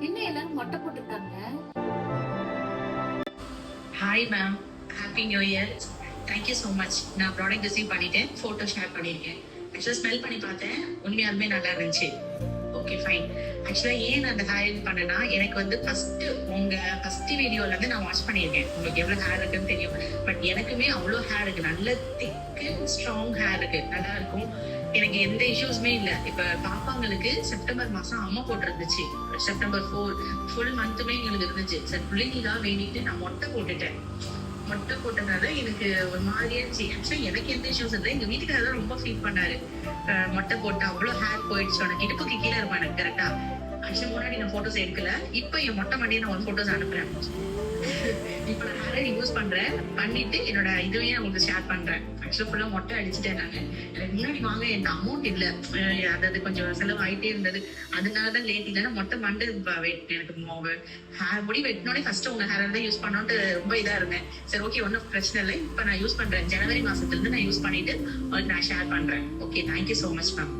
என்ன எல்லாரும் மொட்டை போட்டிருக்காங்க? Hi ma'am, happy new year. Thank you so much. நான் ப்ராடக்ட் ரிசீவ் பண்ணிட்டேன், ஃபோட்டோ ஷேர் பண்ணியிருக்கேன். ஆக்சுவலாக ஸ்மெல் பண்ணி பார்த்தேன், உண்மையாலுமே நல்லா இருந்துச்சு. Okay fine. ஆக்சுவலாக ஏன் நான் அந்த ஹேர் பண்ணேன்னா, எனக்கு வந்து ஃபர்ஸ்ட் வீடியோல இருந்து நான் வாட்ச் பண்ணியிருக்கேன். உங்களுக்கு எவ்வளோ ஹேர் இருக்குன்னு தெரியும். பட் எனக்குமே அவ்வளோ ஹேர் இருக்கு, நல்ல திக்கு ஸ்ட்ராங் ஹேர் இருக்கு, நல்லா இருக்கும். எனக்கு எந்த இஷ்யூஸுமே இல்லை. இப்போ பாப்பாங்களுக்கு செப்டம்பர் மாசம் அம்மா போட்டிருந்துச்சு. செப்டம்பர் 4 ஃபுல் மந்த்துமே எங்களுக்கு இருந்துச்சு. சார் பிள்ளைங்களா வேண்டிட்டு நான் மொட்டை போட்டுட்டேன். மொட்டை போட்டனால எனக்கு ஒரு மாதிரியா இருந்துச்சு. ஆக்சுவலா எனக்கு எந்த இஷ்யூஸ் இல்லை. எங்க வீட்டுக்காரர் தான் ரொம்ப ஃபீல் பண்ணாரு. மொட்டை போட்டு அவ்வளவு ஹேர் போயிடுச்சு, உனக்கு இடுப்புக்கு கீழே இருப்பான் எனக்கு கரெக்டா. ஆக்சுவலா முன்னாடி நான் போட்டோஸ் எடுக்கல, இப்ப என் மொட்டை மண்டியை நான் ஒரு போட்டோஸ் அனுப்புறேன். இப்ப நான் ஹேரை யூஸ் பண்றேன், பண்ணிட்டு என்னோட இதுவையும் நான் உங்களுக்கு ஷேர் பண்றேன். ஆக்சுவலா ஃபுல்லா மொட்டை அடிச்சுட்டேன் நானு. எனக்கு முன்னாடி வாங்க என் அமௌண்ட் இல்ல, அதாவது கொஞ்சம் செலவு ஆயிட்டே இருந்தது. அதனாலதான் லேட். இல்லைன்னா மொட்டை மண்டு எனக்கு ஹேர் முடி வெட்டினோடனே ஃபர்ஸ்ட் உங்க ஹேர் தான் யூஸ் பண்ணோன்ட்டு ரொம்ப இதா இருந்தேன். சரி ஓகே, ஒன்னும் பிரச்சனை இல்லை. இப்ப நான் யூஸ் பண்றேன். ஜனவரி மாசத்துல இருந்து நான் யூஸ் பண்ணிட்டு உங்களுக்கு நான் ஷேர் பண்றேன். Okay, thank you so much ma'am.